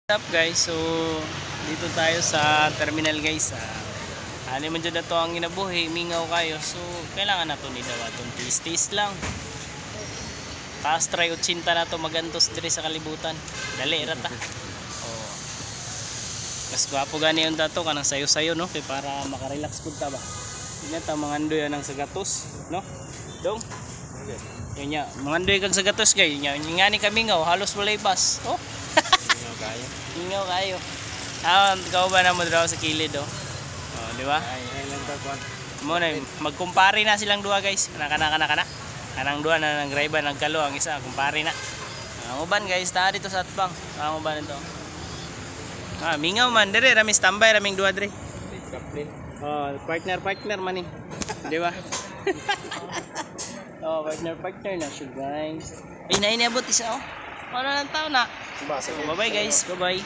What's up guys, so dito tayo sa terminal guys. Ano man dyan na to ang inabuhi, mingaw kayo. So kailangan na to ni dawaton, tis lang. Taas try 80 na to magantos dire sa kalibutan. Dali rata. Oh. Mas gwapo gani yung dato kanang sayo-sayo no, kay para makarelax pud ta ba. Ina ta mangandoy anang sagatos, no? Dong. Yun nya, mangandoy kag sagatos kay nya ngani kami ngaw halos walay bus. Oh. Ingaw kayo. Ikaw ba na mo daw sa kilid oh? Oh, di ba? Ay lang tapuan. Mo na magkumpare na silang duha guys. Kana. Kanang duha na nang driver nagkalo ang isa, kumpare na. Ang uban guys, ta dito sa atbang. Ang uban ito. Mingaw man dire, rami standby raming duha dire. Oh, partner man ni. Di ba? Oh, partner na siya guys. Ay, nainabot isa oh. Ano lang tao na. So, bye-bye guys. Bye-bye.